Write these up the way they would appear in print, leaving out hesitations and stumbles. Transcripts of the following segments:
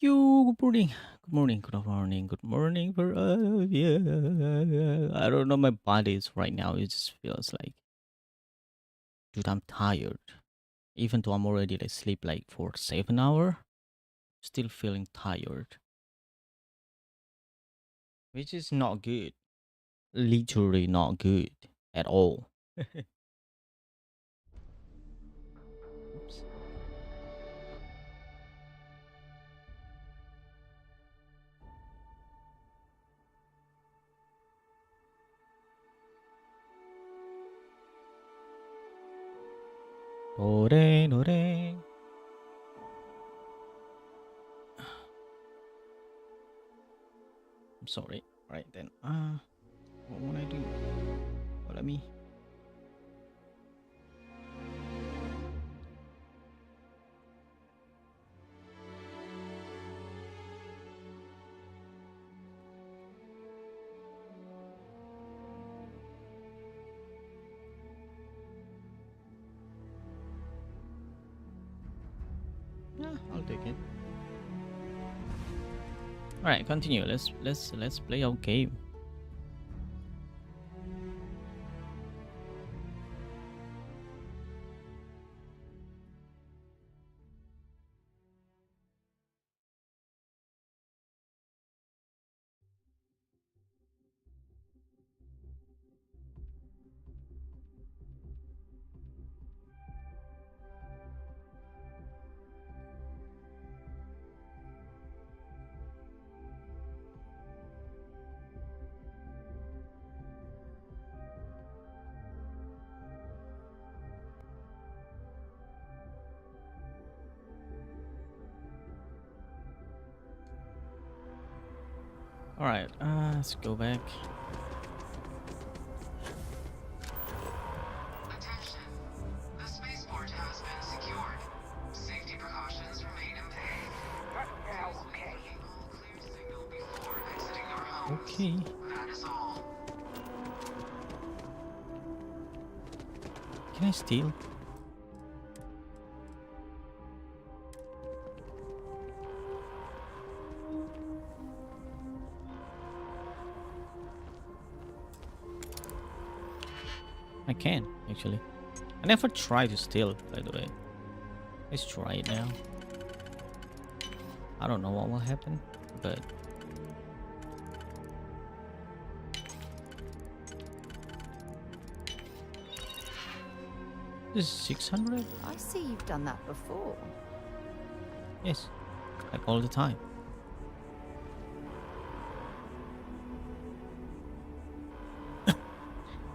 You good morning. Good morning, good morning, good morning for yeah. I don't know my body is right now. It just feels like dude, I'm tired. Even though I'm already like sleep like for 7 hour, still feeling tired. Which is not good. Literally not good at all. Oops. Nore, nore. I'm sorry. Right then. What would I do? Well, let me. Yeah, I'll take it. All right, continue. Let's play our game. All right, let's go back. Attention. The spaceport has been secured. Safety precautions remain in place. Okay. All clear signal before exiting your homes. Okay. That is all. Can I steal? I can, actually. I never tried to steal, by the way. Let's try it now. I don't know what will happen, but... This is 600? I see you've done that before. Yes. Like all the time.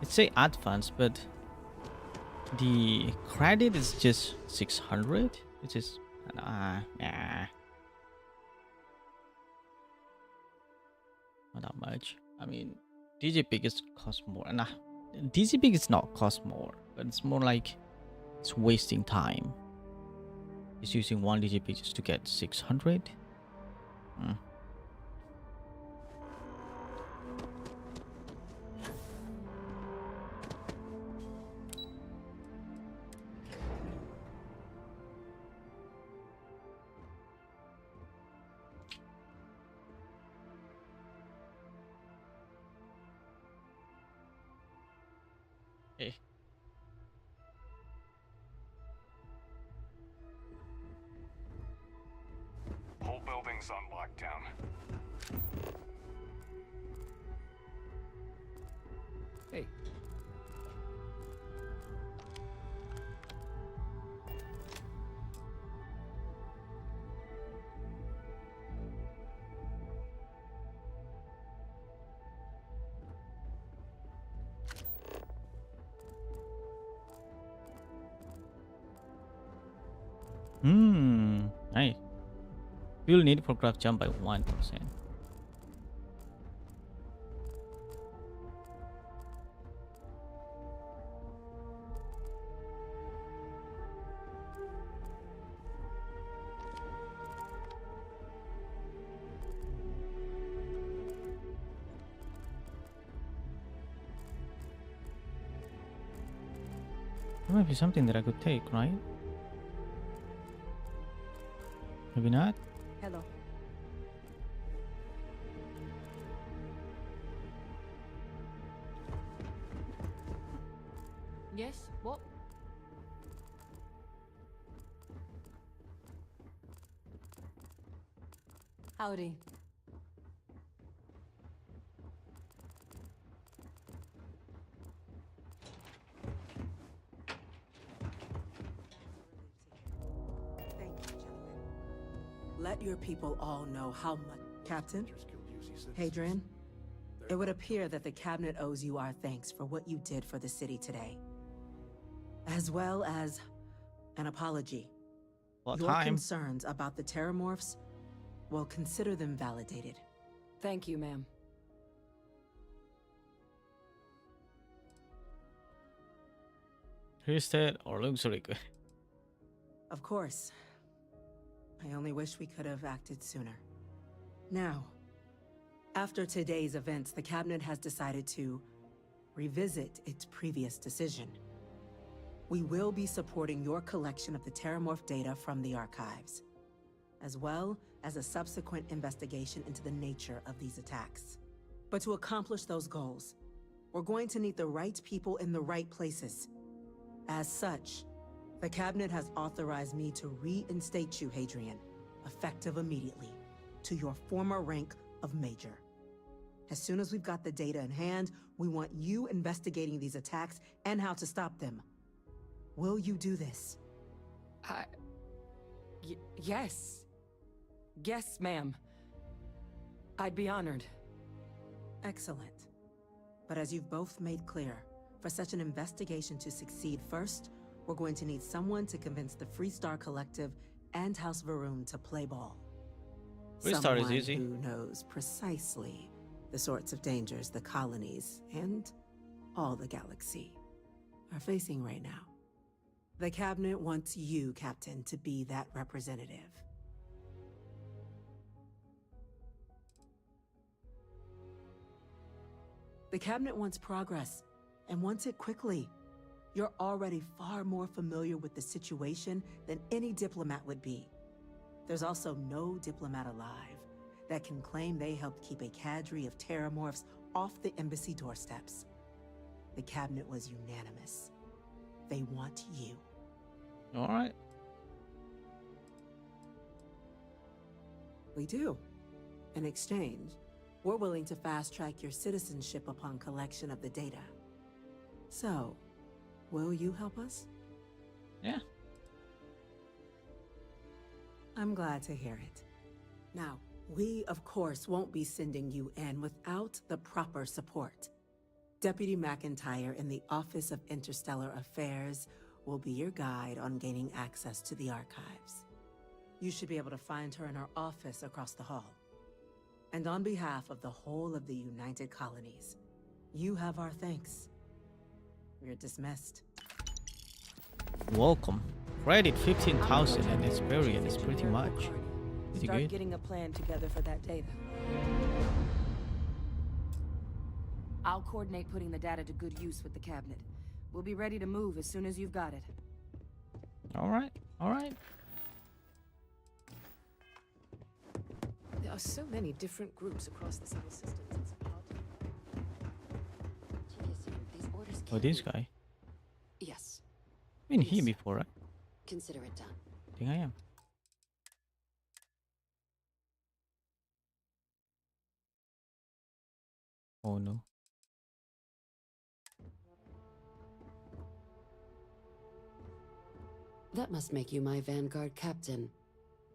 It say advanced, but... The credit is just 600? Which is... Nah. Not that much. I mean, DJPig is cost more. Nah, DJPig is not cost more, but it's more like it's wasting time. It's using one DJPig just to get 600. Hmm. Eh. Whole building's on lockdown. Hey. Nice. Fuel need for craft jump by 1%. There might be something that I could take, right? Maybe not. Hello. Yes? What? Howdy. Thank you, gentlemen. Let your people all know how much... Captain? Hadrian? It would appear that the cabinet owes you our thanks for what you did for the city today. As well as an apology. What Your time? concerns about the terramorphs, well, consider them validated. Thank you, ma'am. Twisted or looks really good. Of course. I only wish we could have acted sooner. Now, after today's events, the cabinet has decided to revisit its previous decision. We will be supporting your collection of the terramorph data from the archives, as well as a subsequent investigation into the nature of these attacks. But to accomplish those goals, we're going to need the right people in the right places. As such, the cabinet has authorized me to reinstate you, Hadrian, effective immediately, to your former rank of Major. As soon as we've got the data in hand, we want you investigating these attacks and how to stop them. Will you do this? Yes. Yes, ma'am. I'd be honored. Excellent. But as you've both made clear, for such an investigation to succeed first, we're going to need someone to convince the Freestar Collective and House Varun to play ball. Freestar is Someone easy. who knows precisely the sorts of dangers the colonies and all the galaxy are facing right now. The cabinet wants you, Captain, to be that representative. The cabinet wants progress, and wants it quickly. You're already far more familiar with the situation than any diplomat would be. There's also no diplomat alive that can claim they helped keep a cadre of terramorphs off the embassy doorsteps. The cabinet was unanimous. They want you. All right. We do. In exchange, we're willing to fast-track your citizenship upon collection of the data. So, will you help us? Yeah. I'm glad to hear it. Now, we, of course, won't be sending you in without the proper support. Deputy McIntyre in the Office of Interstellar Affairs will be your guide on gaining access to the archives. You should be able to find her in her office across the hall. And on behalf of the whole of the United Colonies, you have our thanks. You're dismissed. Welcome. Credit 15,000 and experience is pretty much. Pretty Start good. getting a plan together for that data. I'll coordinate putting the data to good use with the cabinet. We'll be ready to move as soon as you've got it. All right. All right. There are so many different groups across the solar system. It's hard to... These orders Oh, this guy. Yes. Been here before, right? Consider it done. I think I am. Oh no. That must make you my Vanguard captain.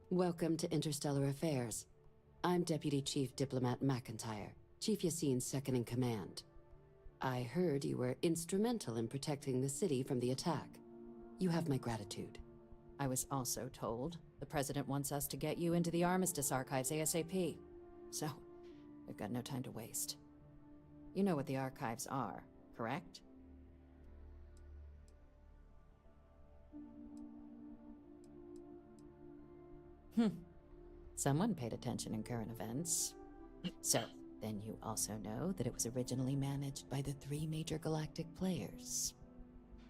Welcome to Interstellar Affairs. I'm Deputy Chief Diplomat McIntyre, Chief Yassine's second in command. I heard you were instrumental in protecting the city from the attack. You have my gratitude. I was also told the President wants us to get you into the Armistice archives ASAP. So, we've got no time to waste. You know what the archives are, correct? Someone paid attention in current events. So, then you also know that it was originally managed by the 3 major galactic players.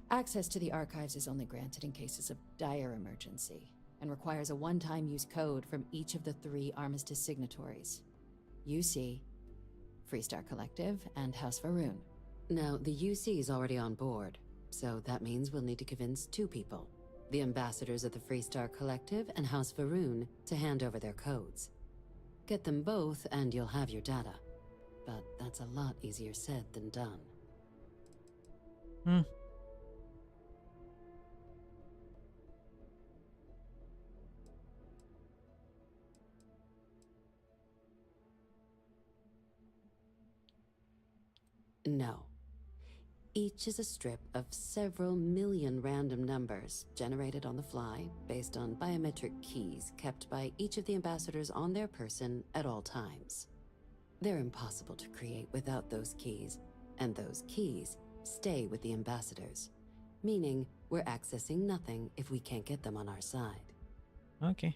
Access to the archives is only granted in cases of dire emergency, and requires a one-time use code from each of the 3 Armistice signatories. UC, Freestar Collective, and House Varun. Now, the UC is already on board, So that means we'll need to convince two people. The ambassadors of the Freestar Collective and House Varun to hand over their codes. Get them both and you'll have your data. But that's a lot easier said than done. Hmm. No. Each is a strip of several million random numbers generated on the fly based on biometric keys kept by each of the ambassadors on their person at all times. They're impossible to create without those keys, and those keys stay with the ambassadors, meaning we're accessing nothing if we can't get them on our side. Okay.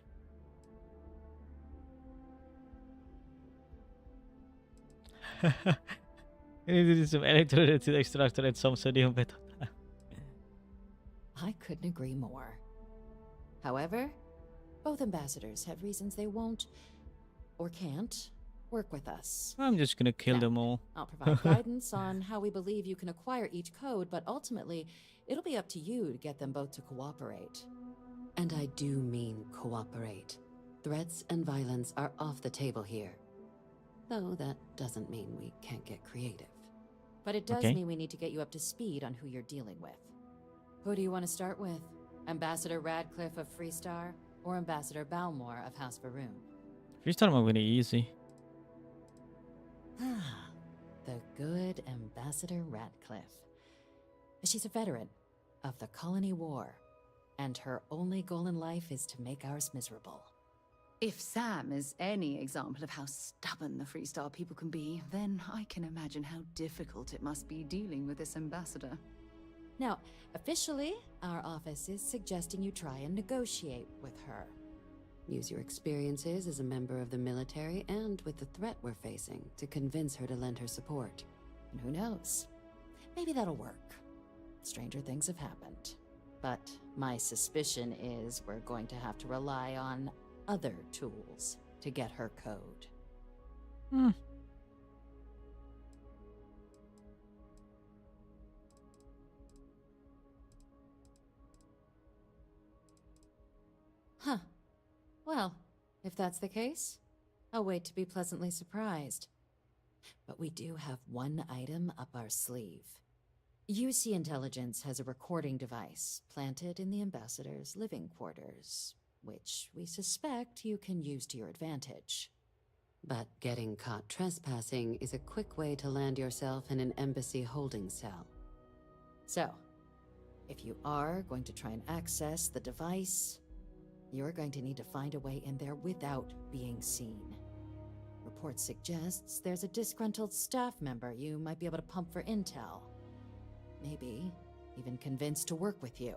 Ini some electrolyte extractor and some sodium beta. I couldn't agree more. However, both ambassadors have reasons they won't or can't work with us. I'm just gonna kill Now, them all. I'll provide guidance on how we believe you can acquire each code, but ultimately, it'll be up to you to get them both to cooperate. And I do mean cooperate. Threats and violence are off the table here. Though that doesn't mean we can't get creative. But it does Okay. mean we need to get you up to speed on who you're dealing with. Who do you want to start with? Ambassador Radcliffe of Freestar or Ambassador Balmore of House Varun? Freestyle might be easy. The good Ambassador Radcliffe. She's a veteran of the Colony War, and her only goal in life is to make ours miserable. If Sam is any example of how stubborn the Freestar people can be, then I can imagine how difficult it must be dealing with this ambassador. Now, officially, our office is suggesting you try and negotiate with her. Use your experiences as a member of the military and with the threat we're facing to convince her to lend her support. And who knows? Maybe that'll work. Stranger things have happened. But my suspicion is we're going to have to rely on other tools to get her code. Hmm. Huh. Well, if that's the case, I'll wait to be pleasantly surprised. But we do have one item up our sleeve. UC Intelligence has a recording device planted in the ambassador's living quarters, which we suspect you can use to your advantage. But getting caught trespassing is a quick way to land yourself in an embassy holding cell. So, if you are going to try and access the device, you're going to need to find a way in there without being seen. Report suggests there's a disgruntled staff member you might be able to pump for intel. Maybe even convince to work with you.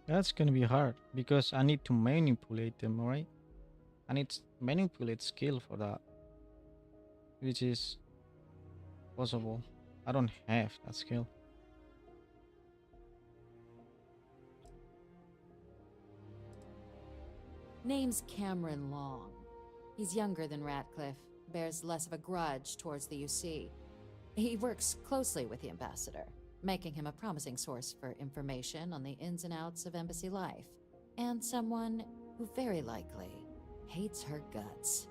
That's gonna be hard because I need to manipulate them, right? I need manipulate skill for that, which is possible. I don't have that skill. Name's Cameron Long. He's younger than Ratcliffe, bears less of a grudge towards the UC. He works closely with the ambassador, making him a promising source for information on the ins and outs of embassy life, and someone who very likely hates her guts.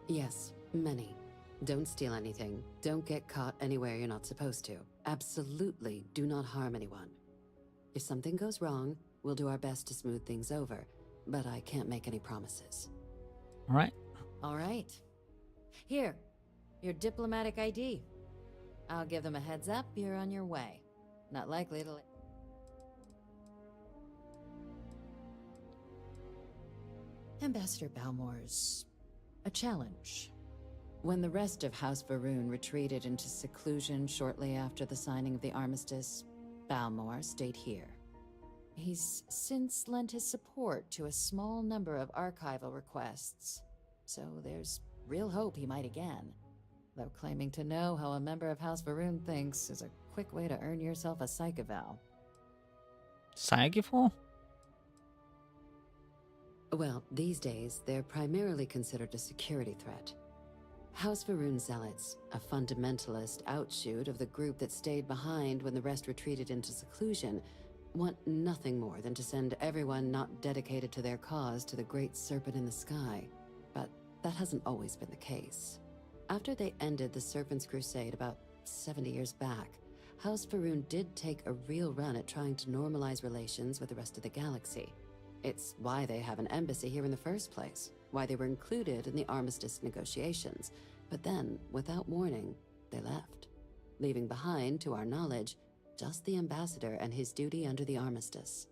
Yes, many. Don't steal anything. Don't get caught anywhere you're not supposed to. Absolutely do not harm anyone. If something goes wrong, we'll do our best to smooth things over, but I can't make any promises. All right. All right. Here, your diplomatic ID. I'll give them a heads up, you're on your way. Not likely to... Ambassador Balmore's a challenge. When the rest of House Varun retreated into seclusion shortly after the signing of the armistice, Balmore stayed here. He's since lent his support to a small number of archival requests, so there's real hope he might again. Though claiming to know how a member of House Varun thinks is a quick way to earn yourself a psych eval. Psyche for? Well, these days, they're primarily considered a security threat. House Varun Zealots, a fundamentalist outshoot of the group that stayed behind when the rest retreated into seclusion, want nothing more than to send everyone not dedicated to their cause to the great serpent in the sky. But that hasn't always been the case. After they ended the Serpent's Crusade about 70 years back, House Varun did take a real run at trying to normalize relations with the rest of the galaxy. It's why they have an embassy here in the first place, why they were included in the armistice negotiations. But then, without warning, they left, leaving behind, to our knowledge, just the ambassador and his duty under the armistice.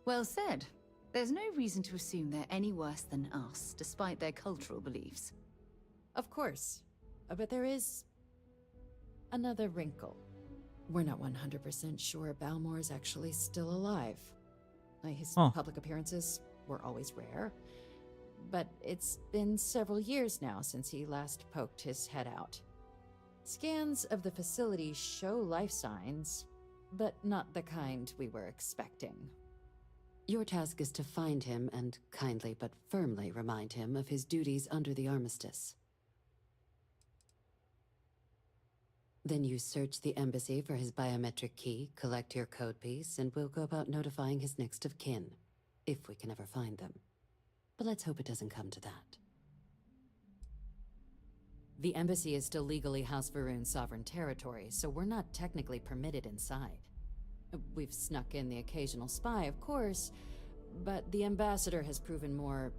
Well said. There's no reason to assume they're any worse than us, despite their cultural beliefs. Of course. But there is another wrinkle. We're not 100% sure Balmor is actually still alive. His public appearances were always rare, but it's been several years now since he last poked his head out. Scans of the facility show life signs, but not the kind we were expecting. Your task is to find him and kindly but firmly remind him of his duties under the armistice. Then you search the embassy for his biometric key, collect your code piece, and we'll go about notifying his next of kin, if we can ever find them. But let's hope it doesn't come to that. The embassy is still legally House Varun's sovereign territory, so we're not technically permitted inside. We've snuck in the occasional spy, of course, but the ambassador has proven more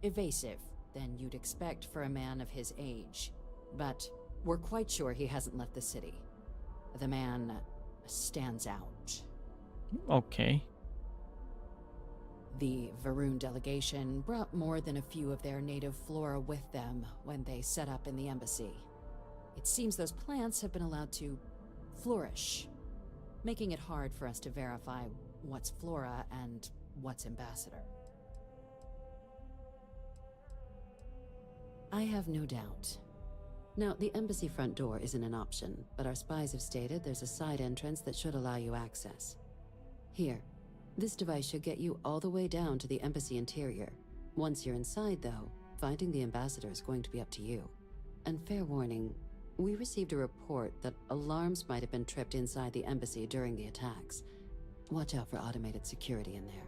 evasive than you'd expect for a man of his age. But we're quite sure he hasn't left the city. The man stands out. Okay. The Varun delegation brought more than a few of their native flora with them when they set up in the embassy. It seems those plants have been allowed to flourish, making it hard for us to verify what's flora and what's ambassador. I have no doubt. Now, the embassy front door isn't an option, but our spies have stated there's a side entrance that should allow you access. Here, this device should get you all the way down to the embassy interior. Once you're inside, though, finding the ambassador is going to be up to you. And fair warning, we received a report that alarms might have been tripped inside the embassy during the attacks. Watch out for automated security in there.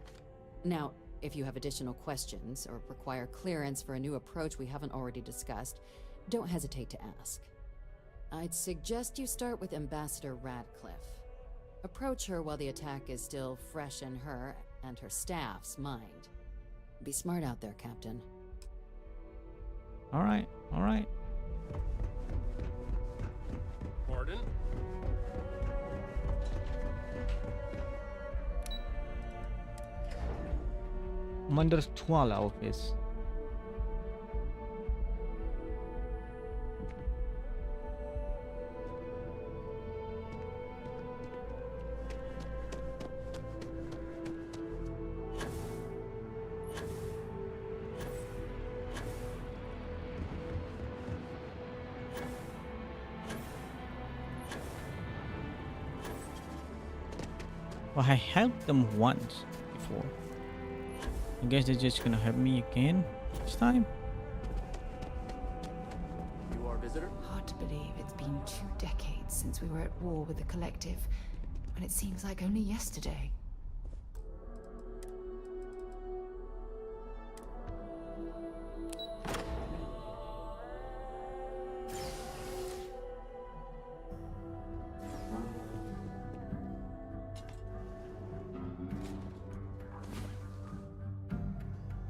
Now, if you have additional questions or require clearance for a new approach we haven't already discussed, don't hesitate to ask. I'd suggest you start with Ambassador Radcliffe. Approach her while the attack is still fresh in her and her staff's mind. Be smart out there, Captain. All right. All right. Pardon? Commander Tuala office. Well, I helped them once before. I guess they're just gonna help me again this time. You our visitor? Hard to believe it's been 2 decades since we were at war with the Collective, and it seems like only yesterday.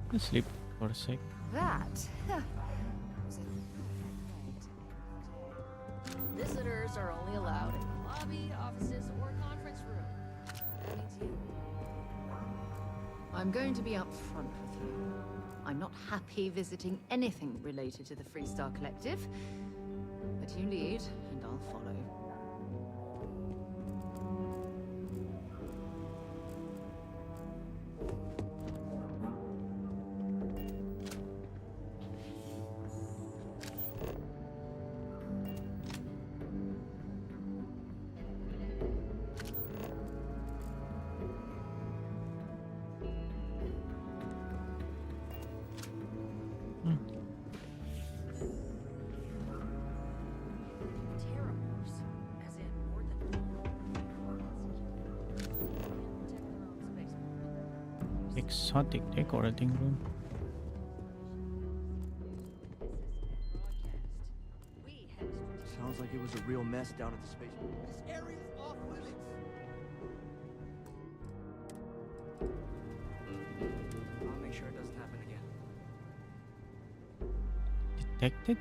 Let's sleep for a sec. That was a Visitors are only allowed in the lobby, offices, or conference room. That means you. I'm going to be upfront with you. I'm not happy visiting anything related to the Freestar Collective, but you lead, and I'll follow. exotic decorating room. Sounds like it was a real mess down at the space. This area's off limits. I'll make sure it doesn't happen again. Detected?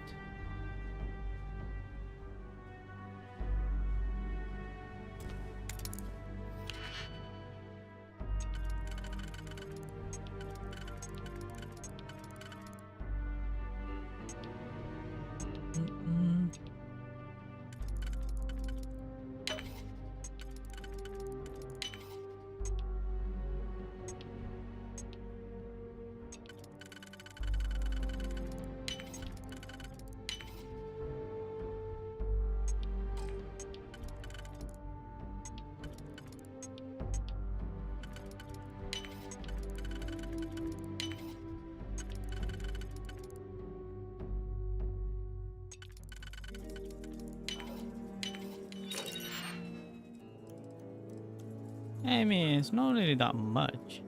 I mean, it's not really that much.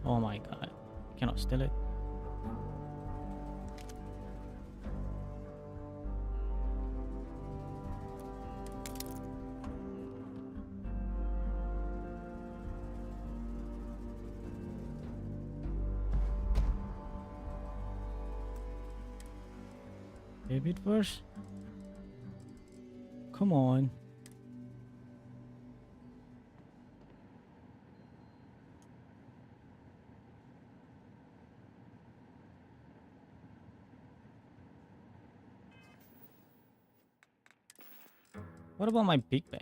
Oh my god. Cannot steal it. David verse? Come on. What about my Big Bang?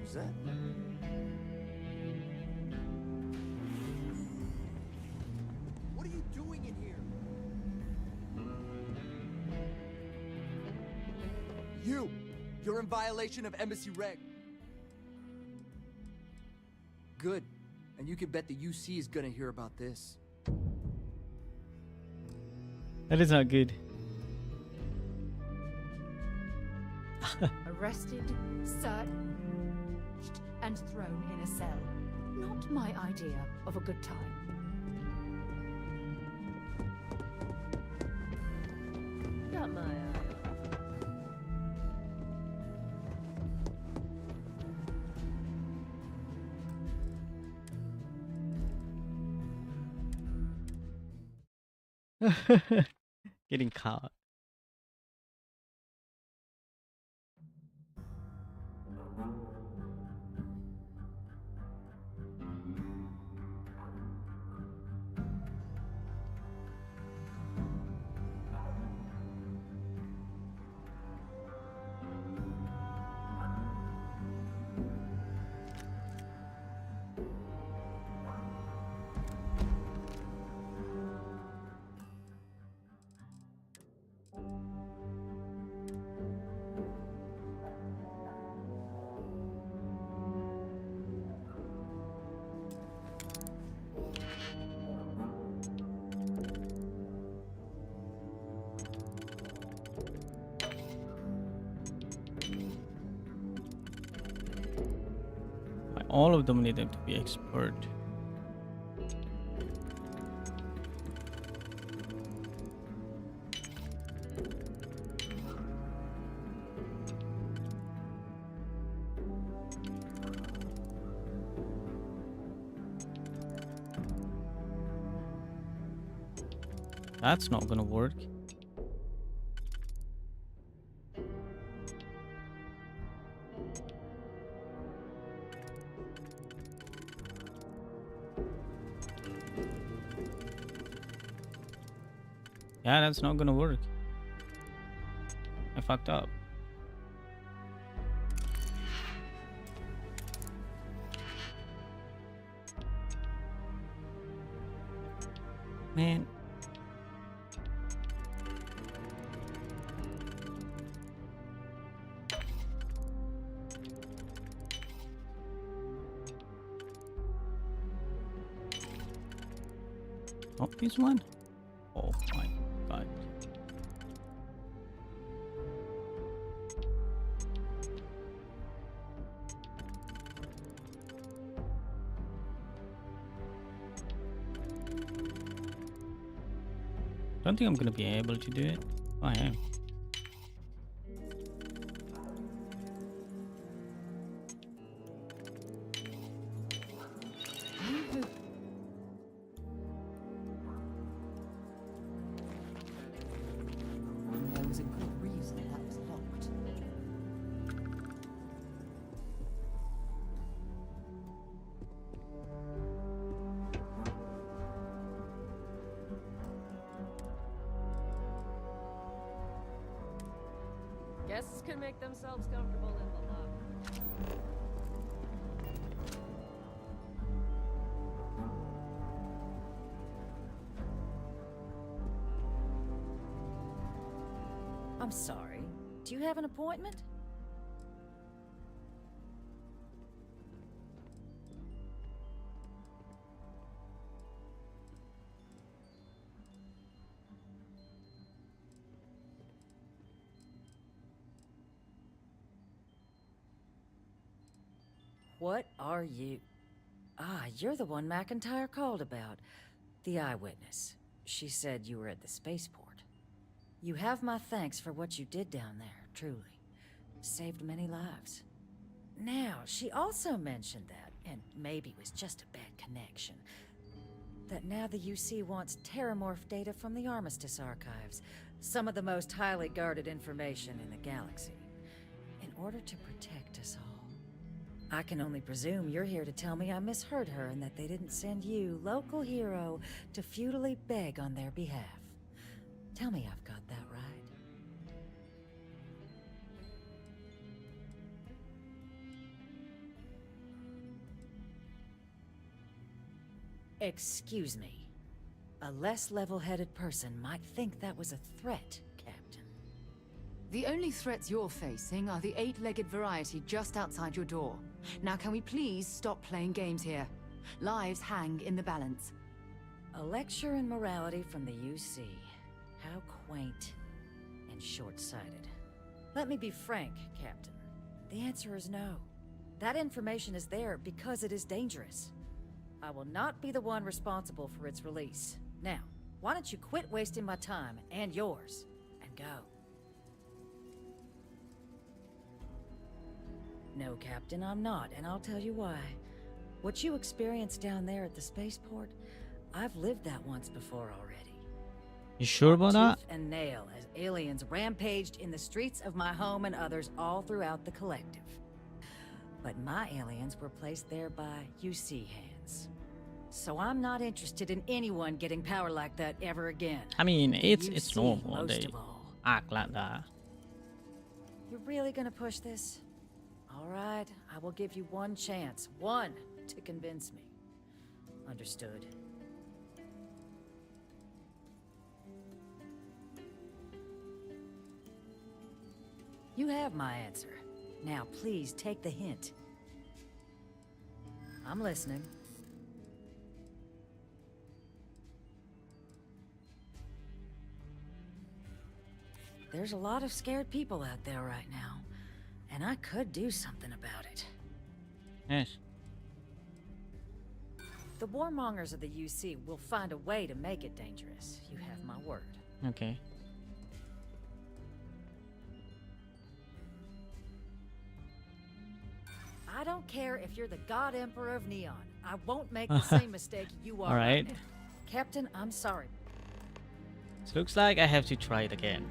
Who's that? What are you doing in here? You're in violation of embassy reg. Good. And you can bet the UC is gonna hear about this. That is not good. Arrested, searched, and thrown in a cell. Not my idea of a good time. Not my Getting caught. All of them need them to be expert. That's not gonna work. Yeah, that's not gonna work. I fucked up. Man. Oh, this one? Oh my god. Don't think I'm gonna be able to do it. Oh, I am. There was a good reason that was locked. Guests can make themselves comfortable in the locker. I'm sorry. Do you have an appointment? What are you? Ah, you're the one McIntyre called about. The eyewitness. She said you were at the spaceport. You have my thanks for what you did down there, truly. Saved many lives. Now, she also mentioned that, and maybe it was just a bad connection, that now the UC wants terramorph data from the Armistice archives, some of the most highly guarded information in the galaxy, in order to protect us all. I can only presume you're here to tell me I misheard her and that they didn't send you, local hero, to futilely beg on their behalf. Tell me I've got that right. Excuse me. A less level-headed person might think that was a threat, Captain. The only threats you're facing are the 8-legged variety just outside your door. Now can we please stop playing games here? Lives hang in the balance. A lecture in morality from the UC. How quaint and short-sighted. Let me be frank, Captain. The answer is no. That information is there because it is dangerous. I will not be the one responsible for its release. Now, why don't you quit wasting my time and yours, and go? No, Captain, I'm not, and I'll tell you why. What you experienced down there at the spaceport, I've lived that once before already. You sure about that? Tooth and nail as aliens rampaged in the streets of my home and others all throughout the collective. But my aliens were placed there by UC hands. So I'm not interested in anyone getting power like that ever again. I mean, it's UC normal most they of all. act like that. You're really gonna push this? All right, I will give you one chance. One to convince me. Understood. You have my answer. Now, please take the hint. I'm listening. There's a lot of scared people out there right now, and I could do something about it. Yes. The warmongers of the UC will find a way to make it dangerous. You have my word. Okay. I don't care if you're the God Emperor of Neon. I won't make the same mistake you are All right. right now. Captain, I'm sorry. So looks like I have to try it again.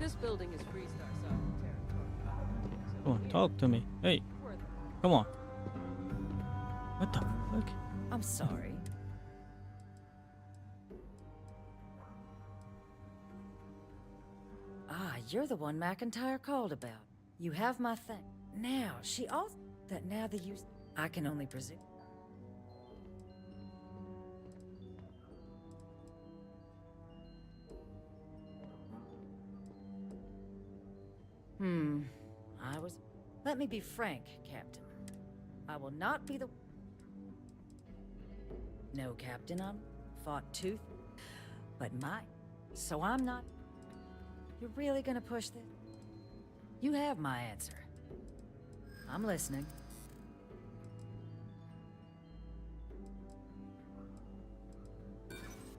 This building is Freestar territory. Come on, talk to me. Hey, come on. What the fuck? I'm sorry. Ah, you're the one McIntyre called about. You have my thing. Now, she also... That now the use... I can only presume. I was... Let me be frank, Captain. I will not be the... No, Captain, I'm fought tooth. But my... So I'm not... You're really gonna push this? You have my answer. I'm listening.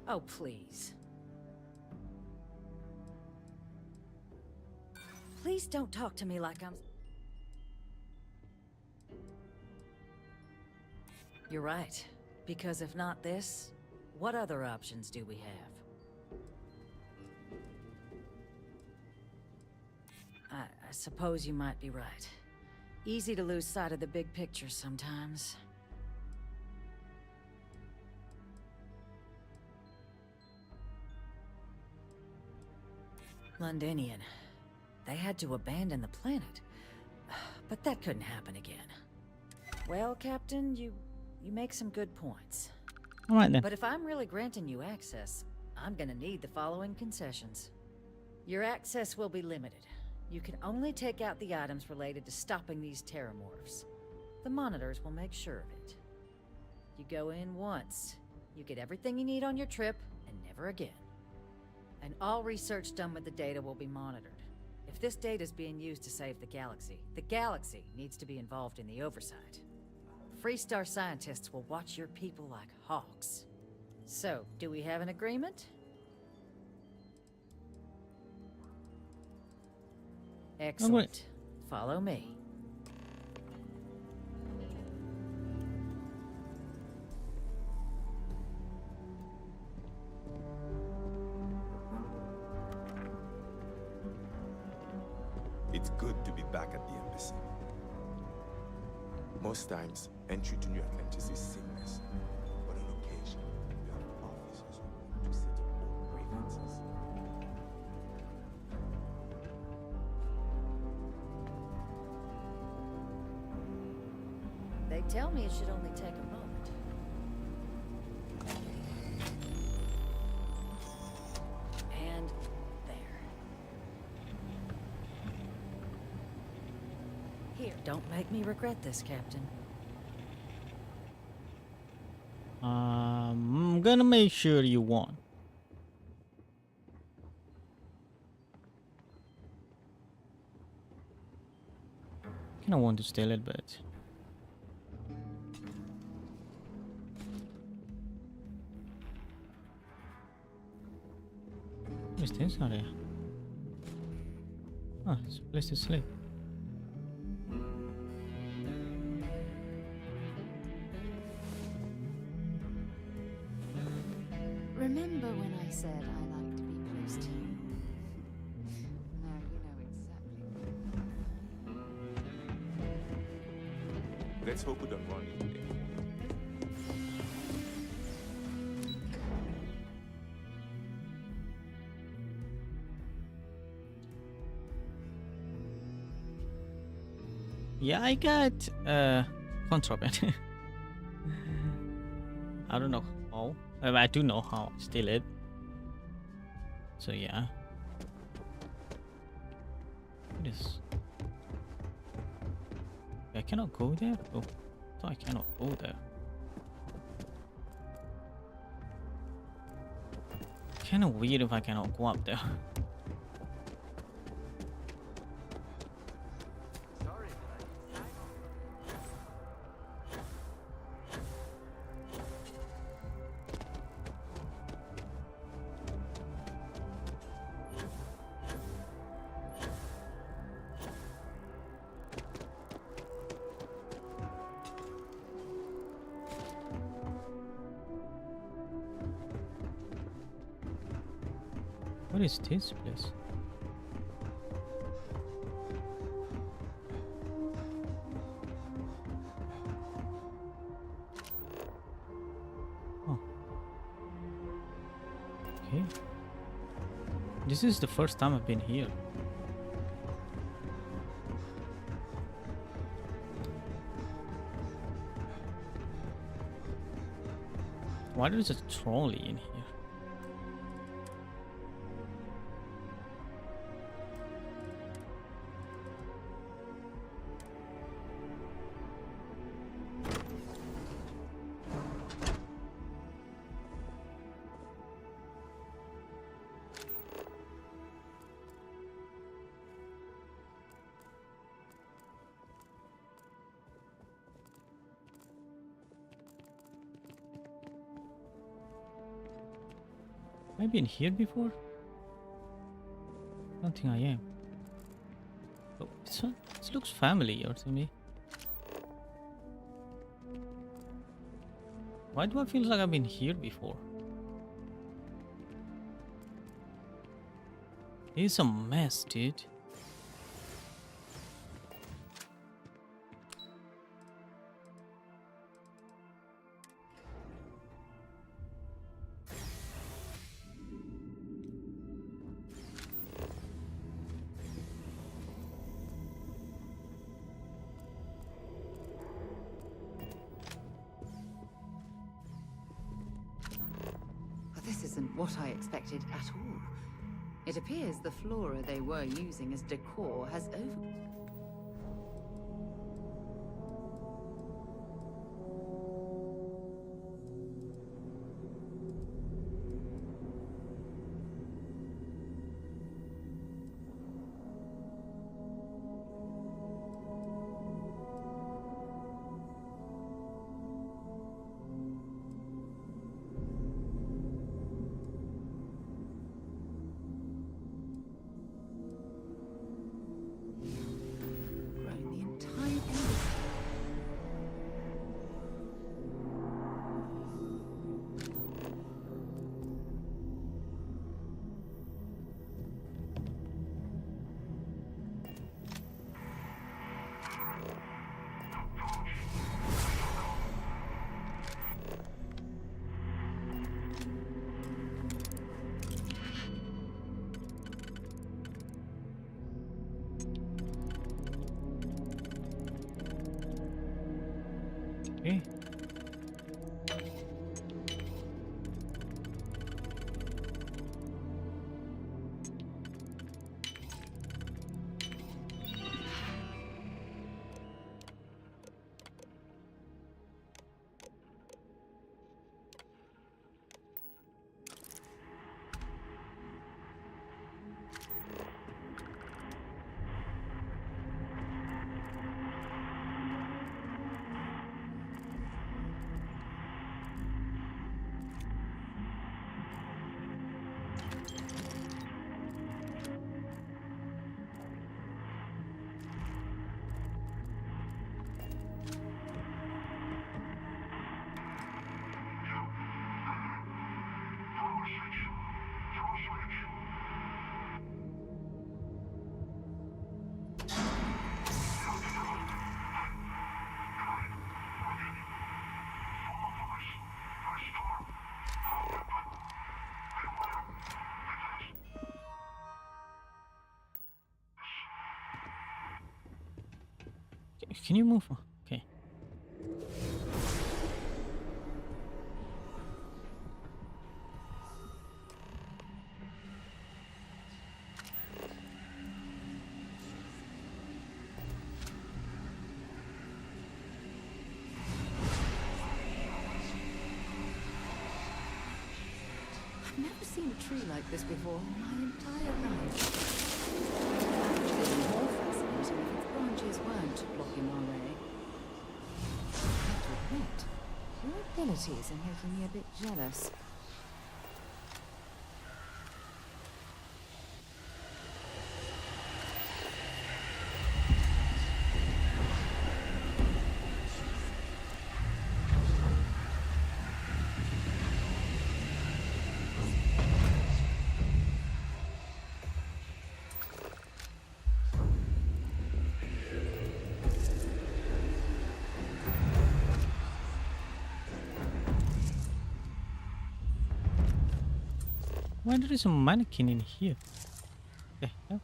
Oh, please. Please don't talk to me like I'm... You're right. Because if not this, what other options do we have? I suppose you might be right. Easy to lose sight of the big picture sometimes. Londinian. They had to abandon the planet. But that couldn't happen again. Well, Captain, you make some good points. All right then. But if I'm really granting you access, I'm gonna need the following concessions. Your access will be limited. You can only take out the items related to stopping these terramorphs. The monitors will make sure of it. You go in once, you get everything you need on your trip, and never again. And all research done with the data will be monitored. If this data is being used to save the galaxy needs to be involved in the oversight. Freestar scientists will watch your people like hawks. So, do we have an agreement? Excellent. Follow me. It's good to be back at the embassy. Most times, entry to New Atlantis is seamless. But on occasion, you have officers who want to set up old grievances. They tell me it should only take a moment. And there. Here, don't make me regret this, Captain. I'm gonna make sure you won. Kinda want to steal it, but what's this area? Ah, it's a place to sleep. Remember when I said I like to be close to you? Now you know exactly. Let's hope we don't run into them. Yeah, I got contraband. I don't know how. I do know how I steal it. So yeah. What is? I cannot go there. Oh, I thought I cannot go there. Kind of weird if I cannot go up there. What is this place? Okay. This is the first time I've been here. Why there's a trolley in here? Have I been here before? I don't think I am. Oh, this looks familiar to me. Why do I feel like I've been here before? It's a mess, dude. This isn't what I expected at all. It appears the flora they were using as decor has over... Okay. Can you move? Okay. I've never seen a tree like this before in my entire life. Actually, more fascinating if its branches weren't blocking our way. I have to admit, your abilities are making me a bit jealous. Why there is a mannequin in here? The hell?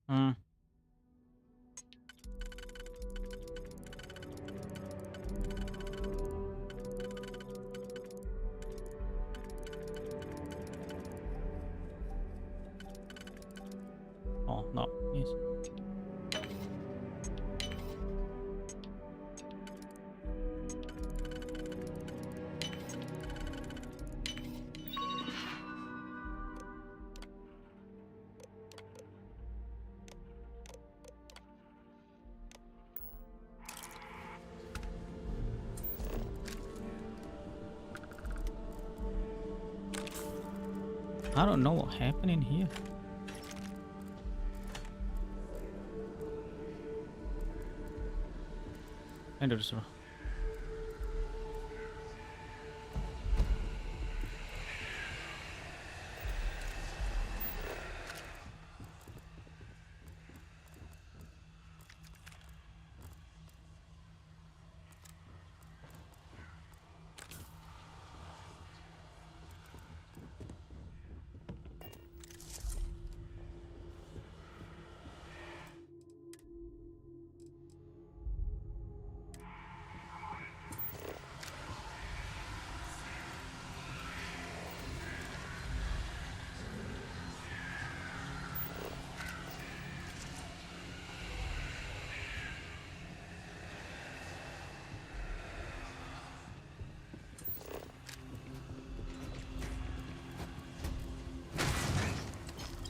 Hmm. Oh no, yes. I don't know what happened in here. And there's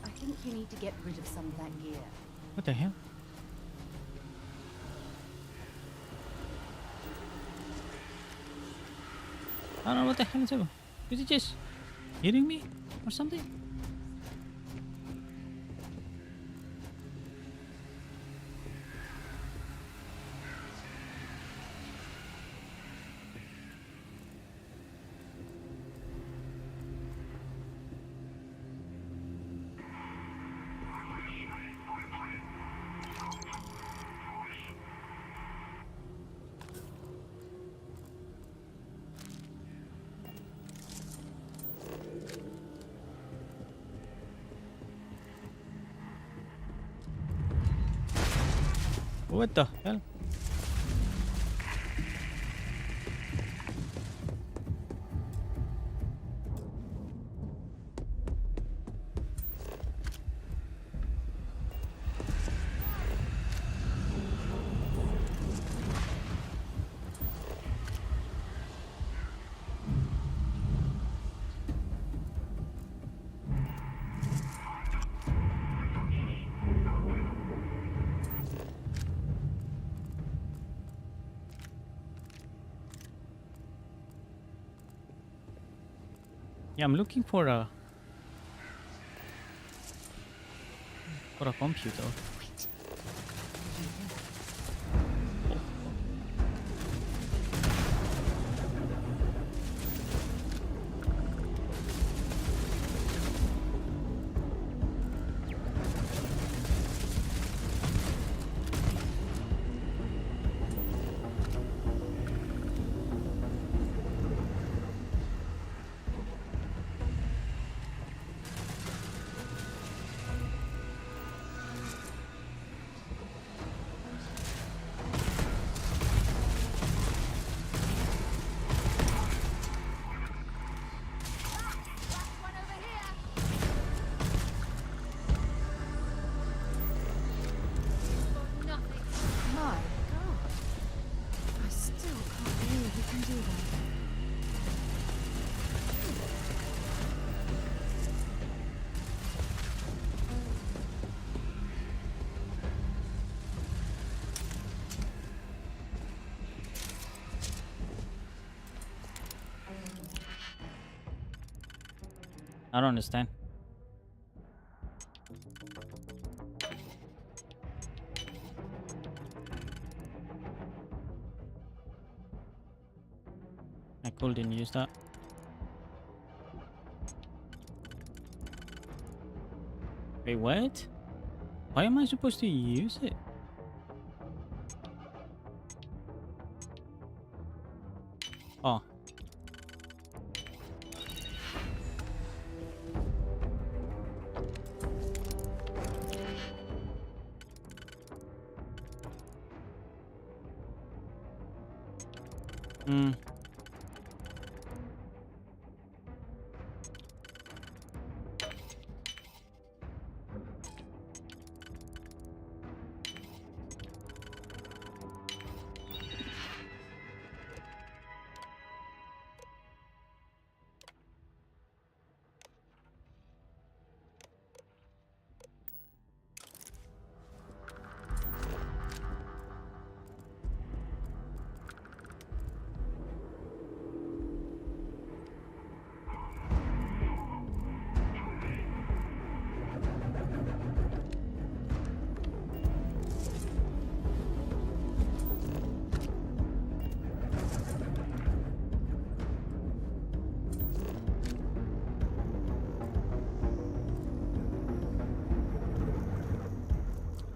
I think you need to get rid of some of that gear. what the hell? I don't know what the hell is happening. Is it just hitting me or something? What the hell? Yeah, I'm looking for a computer. I don't understand. I couldn't use that. Wait, what? Why am I supposed to use it? Oh. Hmm.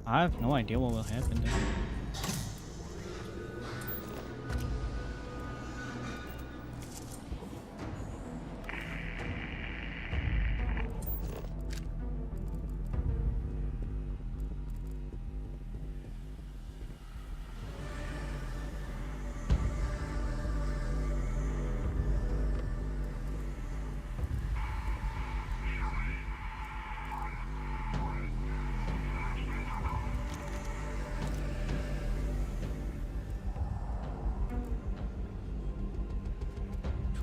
I have no idea what will happen there.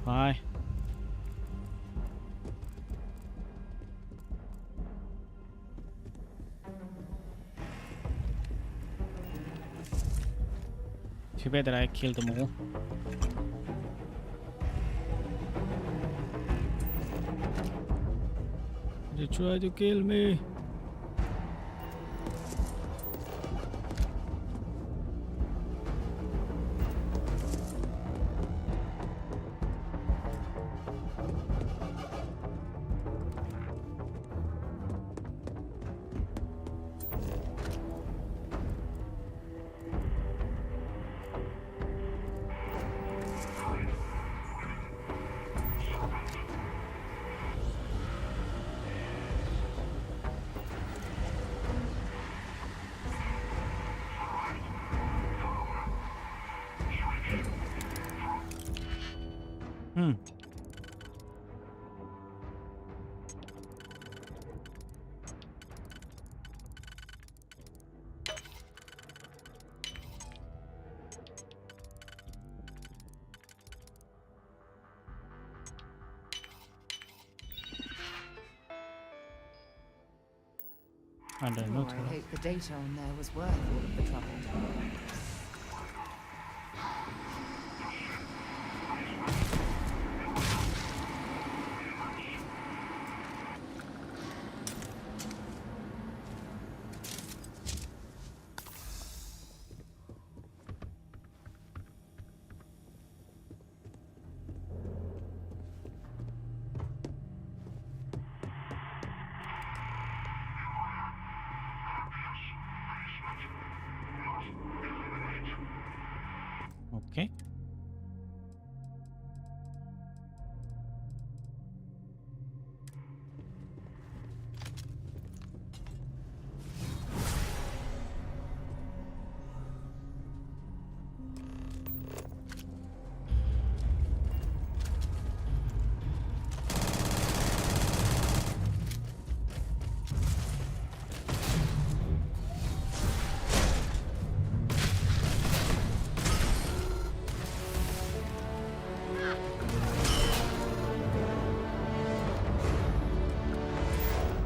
Try. Too bad that I killed them all. They tried to kill me. Hmm. I don't know. Oh, I hope the data on there was worth all of the trouble. Okay.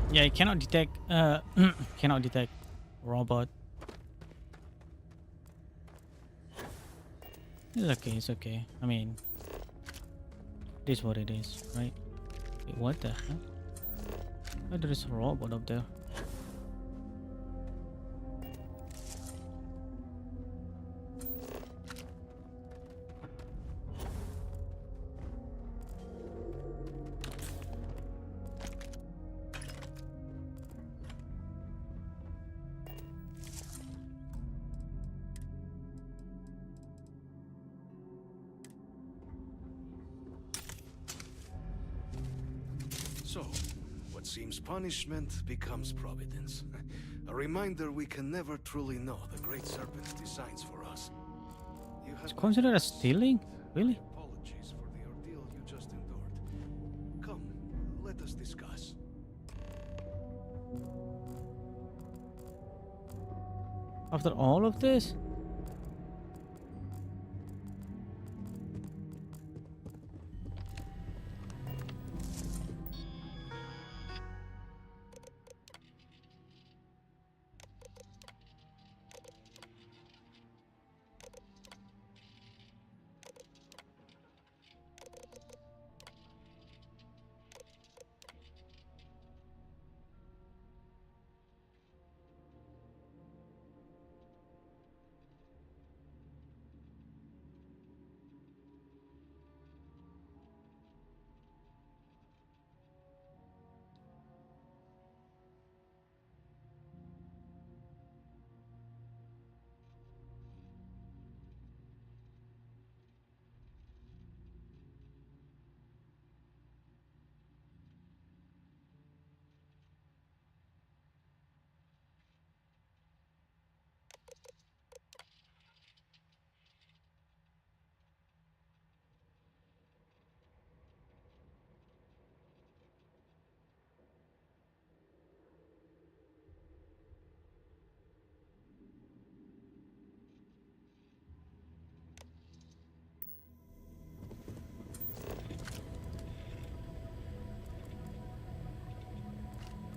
Yeah, it cannot detect cannot detect robot. It's okay, it's okay. I mean, it is what it is, right? Wait, what the hell? Oh, there is a robot up there. So, what seems punishment becomes providence. A reminder we can never truly know the Great Serpent's designs for us. You have It's considered as my stealing? Really? apologies for the ordeal you just endured. Come, let us discuss. After all of this?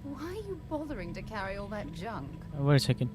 Why are you bothering to carry all that junk? Wait a second.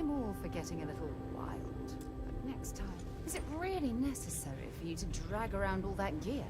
I'm all for getting a little wild. But next time, is it really necessary for you to drag around all that gear?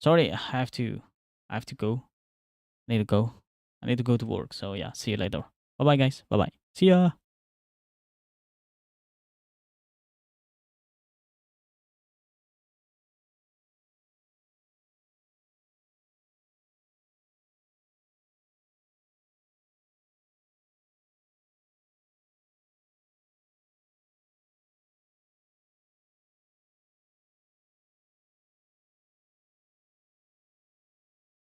Sorry, I have to go. I need to go. I need to go to work. So yeah, see you later. Bye bye, guys. Bye bye. See ya.